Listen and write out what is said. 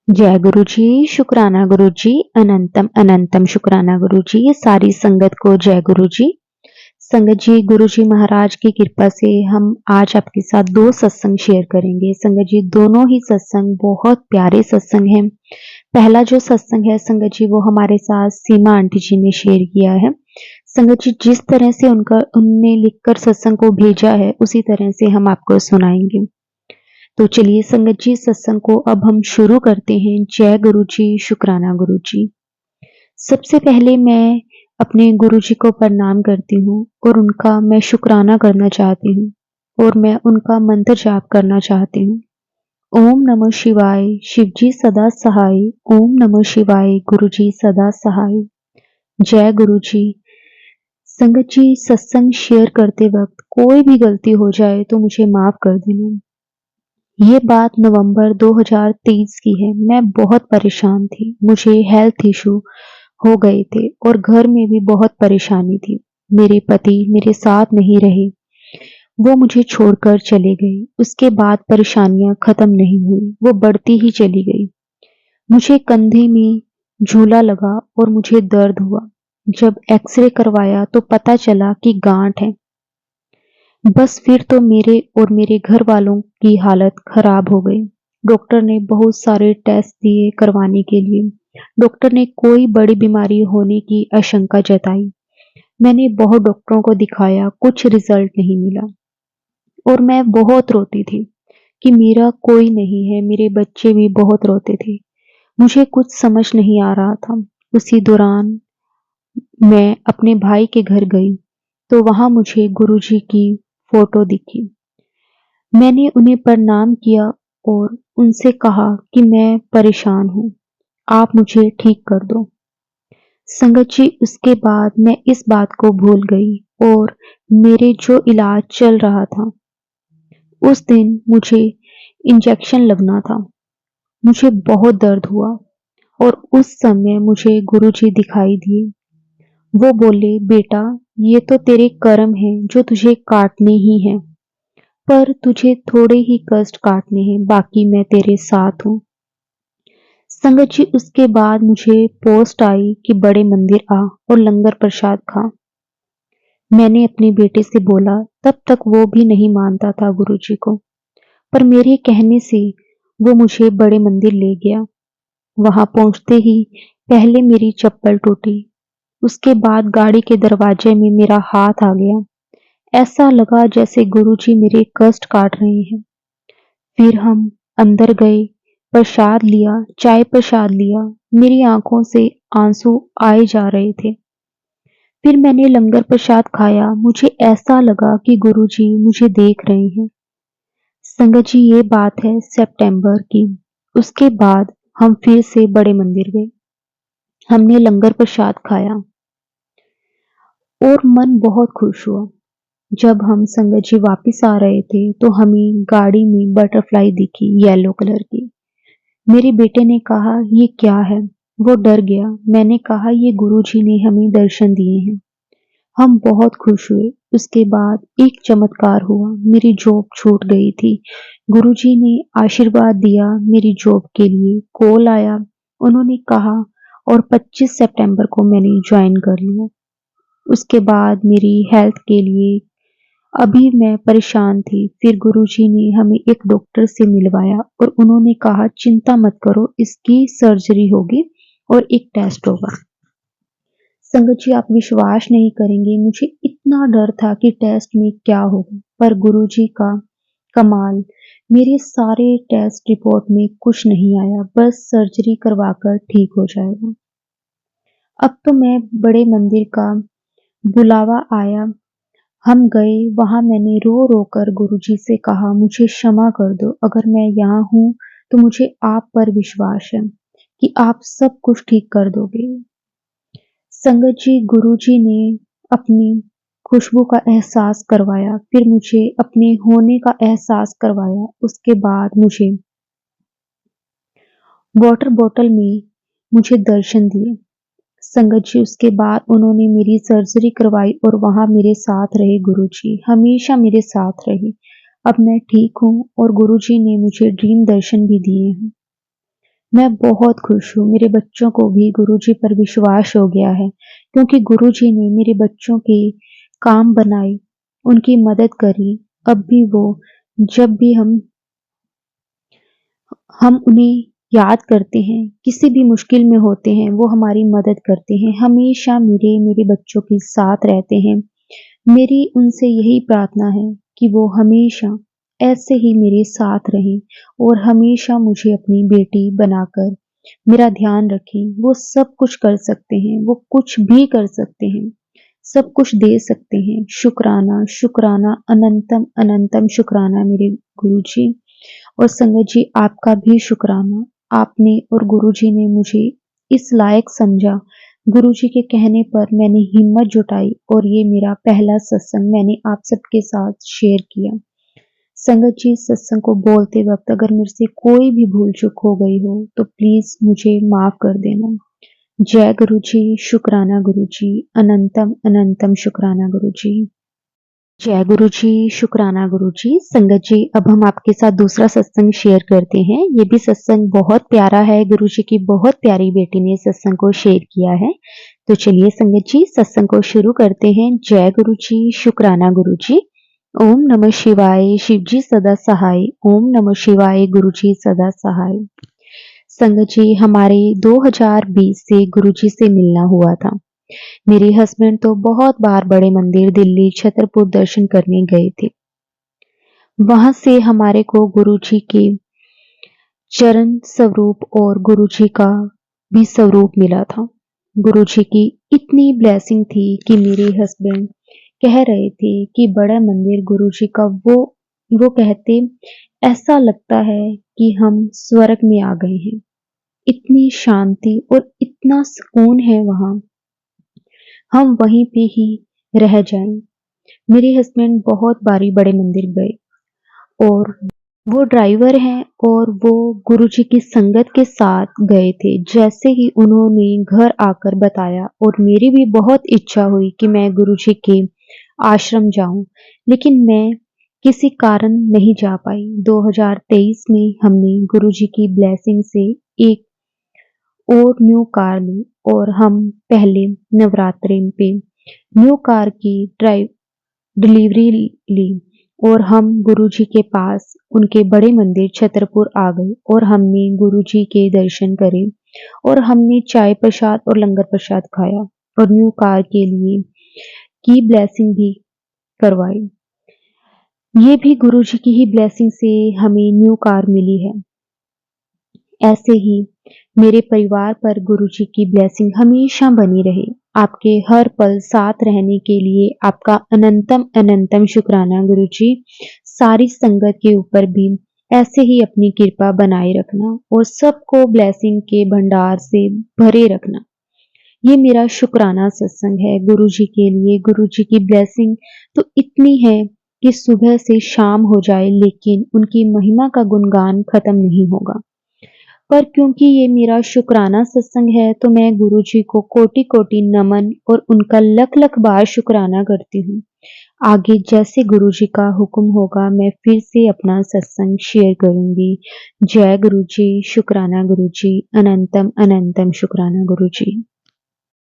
जय गुरु जी, शुक्राना गुरु जी, अनंतम अनंतम शुक्राना गुरु जी, सारी संगत को जय गुरु जी। संगत जी, गुरु जी महाराज की कृपा से हम आज आपके साथ 2 सत्संग शेयर करेंगे। संगत जी, दोनों ही सत्संग बहुत प्यारे सत्संग हैं। पहला जो सत्संग है संगत जी, वो हमारे साथ सीमा आंटी जी ने शेयर किया है। संगत जी, जिस तरह से उनने लिखकर सत्संग को भेजा है, उसी तरह से हम आपको सुनाएंगे। तो चलिए संगत जी, सत्संग को अब हम शुरू करते हैं। जय गुरु जी, शुक्राना गुरु जी। सबसे पहले मैं अपने गुरु जी को प्रणाम करती हूँ और उनका मैं शुक्राना करना चाहती हूँ और मैं उनका मंत्र जाप करना चाहती हूँ। ओम नमः शिवाय, शिव जी सदा सहाय। ओम नमः शिवाय, गुरु जी सदा सहाय। जय गुरु जी। संगत जी, सत्संग शेयर करते वक्त कोई भी गलती हो जाए तो मुझे माफ कर देना। ये बात नवंबर 2023 की है। मैं बहुत परेशान थी। मुझे हेल्थ इशू हो गए थे और घर में भी बहुत परेशानी थी। मेरे पति मेरे साथ नहीं रहे, वो मुझे छोड़कर चले गए। उसके बाद परेशानियां खत्म नहीं हुई, वो बढ़ती ही चली गई। मुझे कंधे में झूला लगा और मुझे दर्द हुआ। जब एक्सरे करवाया तो पता चला कि गांठ है। बस फिर तो मेरे और मेरे घर वालों की हालत खराब हो गई। डॉक्टर ने बहुत सारे टेस्ट दिए करवाने के लिए। डॉक्टर ने कोई बड़ी बीमारी होने की आशंका जताई। मैंने बहुत डॉक्टरों को दिखाया, कुछ रिजल्ट नहीं मिला और मैं बहुत रोती थी कि मेरा कोई नहीं है। मेरे बच्चे भी बहुत रोते थे। मुझे कुछ समझ नहीं आ रहा था। उसी दौरान मैं अपने भाई के घर गई तो वहां मुझे गुरुजी की फोटो दिखी। मैंने उन्हें प्रणाम किया और उनसे कहा कि मैं परेशान हूँ, आप मुझे ठीक कर दो। संगत जी, उसके बाद मैं इस बात को भूल गई और मेरे जो इलाज चल रहा था, उस दिन मुझे इंजेक्शन लगना था। मुझे बहुत दर्द हुआ और उस समय मुझे गुरुजी दिखाई दिए। वो बोले, बेटा, ये तो तेरे कर्म हैं जो तुझे काटने ही हैं, पर तुझे थोड़े ही कष्ट काटने हैं, बाकी मैं तेरे साथ हूँ। संगत जी, उसके बाद मुझे पोस्ट आई कि बड़े मंदिर आ और लंगर प्रसाद खा। मैंने अपने बेटे से बोला, तब तक वो भी नहीं मानता था गुरुजी को, पर मेरे कहने से वो मुझे बड़े मंदिर ले गया। वहां पहुंचते ही पहले मेरी चप्पल टूटी, उसके बाद गाड़ी के दरवाजे में मेरा हाथ आ गया। ऐसा लगा जैसे गुरुजी मेरे कष्ट काट रहे हैं। फिर हम अंदर गए, प्रसाद लिया, चाय प्रसाद लिया। मेरी आंखों से आंसू आए जा रहे थे। फिर मैंने लंगर प्रसाद खाया। मुझे ऐसा लगा कि गुरुजी मुझे देख रहे हैं। संगत जी, ये बात है सितंबर की। उसके बाद हम फिर से बड़े मंदिर गए। हमने लंगर प्रसाद खाया और मन बहुत खुश हुआ। जब हम संगत जी वापिस आ रहे थे तो हमें गाड़ी में बटरफ्लाई दिखी, येलो कलर की। मेरे बेटे ने कहा, ये क्या है? वो डर गया। मैंने कहा, ये गुरुजी ने हमें दर्शन दिए हैं। हम बहुत खुश हुए। उसके बाद एक चमत्कार हुआ, मेरी जॉब छूट गई थी। गुरुजी ने आशीर्वाद दिया मेरी जॉब के लिए। कॉल आया, उन्होंने कहा और 25 सितंबर को मैंने ज्वाइन कर लिया। उसके बाद मेरी हेल्थ के लिए अभी मैं परेशान थी। फिर गुरुजी ने हमें एक डॉक्टर से मिलवाया और उन्होंने कहा, चिंता मत करो, इसकी सर्जरी होगी और एक टेस्ट होगा। संगत जी, आप विश्वास नहीं करेंगे, मुझे इतना डर था कि टेस्ट में क्या होगा, पर गुरुजी का कमाल, मेरे सारे टेस्ट रिपोर्ट में कुछ नहीं आया, बस सर्जरी करवाकर ठीक हो जाएगा। अब तो मैं बड़े मंदिर का बुलावा आया, हम गए। वहां मैंने रो रो कर गुरुजी से कहा, मुझे क्षमा कर दो, अगर मैं यहाँ हूँ तो मुझे आप पर विश्वास है कि आप सब कुछ ठीक कर दोगे। संगत जी, गुरुजी ने अपनी खुशबू का एहसास करवाया, फिर मुझे अपने होने का एहसास करवाया। उसके बाद मुझे वाटर बॉटल में मुझे दर्शन दिए। संगत जी, उसके बाद उन्होंने मेरी सर्जरी करवाई और वहां मेरे साथ रहे गुरुजी, हमेशा मेरे साथ रहे। अब मैं ठीक हूँ और गुरुजी ने मुझे ड्रीम दर्शन भी दिए हैं। मैं बहुत खुश हूँ। मेरे बच्चों को भी गुरुजी पर विश्वास हो गया है, क्योंकि गुरुजी ने मेरे बच्चों के काम बनाए, उनकी मदद करी। अब भी वो जब भी हम उन्हें याद करते हैं, किसी भी मुश्किल में होते हैं, वो हमारी मदद करते हैं। हमेशा मेरे बच्चों के साथ रहते हैं। मेरी उनसे यही प्रार्थना है कि वो हमेशा ऐसे ही मेरे साथ रहें और हमेशा मुझे अपनी बेटी बनाकर मेरा ध्यान रखें। वो सब कुछ कर सकते हैं, वो कुछ भी कर सकते हैं, सब कुछ दे सकते हैं। शुक्राना, शुक्राना, अनंतम अनंतम शुक्राना मेरे गुरुजी। और संगत जी, आपका भी शुक्राना। आपने और गुरुजी ने मुझे इस लायक समझा। गुरुजी के कहने पर मैंने हिम्मत जुटाई और ये मेरा पहला सत्संग मैंने आप सबके साथ शेयर किया। संगत जी, सत्संग को बोलते वक्त अगर मेरे से कोई भी भूल चूक हो गई हो तो प्लीज मुझे माफ कर देना। जय गुरुजी, शुक्राना गुरुजी, अनंतम अनंतम शुक्राना गुरुजी। जय गुरु जी, शुक्राना गुरु जी। संगत जी, अब हम आपके साथ दूसरा सत्संग शेयर करते हैं। ये भी सत्संग बहुत प्यारा है। गुरु जी की बहुत प्यारी बेटी ने सत्संग को शेयर किया है। तो चलिए संगत जी, सत्संग को शुरू करते हैं। जय गुरु जी, शुक्राना गुरु जी। ओम नमः शिवाय, शिव जी सदा सहाय। ओम नमः शिवाय, गुरु जी सदा सहाय। संगत जी, हमारे 2020 से गुरु जी से मिलना हुआ था। मेरे हस्बैंड तो बहुत बार बड़े मंदिर दिल्ली छतरपुर दर्शन करने गए थे। वहां से हमारे को गुरु जी के चरण स्वरूप और गुरु जी का भी स्वरूप मिला था। गुरु जी की इतनी ब्लेसिंग थी कि मेरे हस्बैंड कह रहे थे कि बड़ा मंदिर गुरु जी का वो कहते ऐसा लगता है कि हम स्वर्ग में आ गए हैं। इतनी शांति और इतना सुकून है वहां, हम वहीं पे ही रह जाएं। मेरे हस्बैंड बहुत बारी बड़े मंदिर गए और वो ड्राइवर हैं और वो गुरुजी की संगत के साथ गए थे। जैसे ही उन्होंने घर आकर बताया और मेरी भी बहुत इच्छा हुई कि मैं गुरुजी के आश्रम जाऊं, लेकिन मैं किसी कारण नहीं जा पाई। 2023 में हमने गुरुजी की ब्लेसिंग से एक और न्यू कार ली और हम पहले नवरात्रि पे न्यू कार की ड्राइव डिलीवरी ली और हम गुरुजी के पास उनके बड़े मंदिर छतरपुर आ गए और हमने गुरुजी के दर्शन करे और हमने चाय प्रसाद और लंगर प्रसाद खाया और न्यू कार के लिए की ब्लेसिंग भी करवाई। ये भी गुरुजी की ही ब्लेसिंग से हमें न्यू कार मिली है। ऐसे ही मेरे परिवार पर गुरुजी की ब्लेसिंग हमेशा बनी रहे। आपके हर पल साथ रहने के लिए आपका अनंतम अनंतम शुक्राना गुरुजी। सारी संगत के ऊपर भी ऐसे ही अपनी कृपा बनाए रखना और सबको ब्लेसिंग के भंडार से भरे रखना। ये मेरा शुक्राना सत्संग है गुरुजी के लिए। गुरुजी की ब्लेसिंग तो इतनी है कि सुबह से शाम हो जाए लेकिन उनकी महिमा का गुणगान खत्म नहीं होगा। पर क्योंकि ये मेरा शुक्राना सत्संग है तो मैं गुरुजी को कोटि कोटि नमन और उनका लख लख बार शुक्राना करती हूँ। आगे जैसे गुरुजी का हुक्म होगा मैं फिर से अपना सत्संग शेयर करूंगी। जय गुरुजी, शुक्राना गुरुजी, अनंतम अनंतम शुक्राना गुरुजी।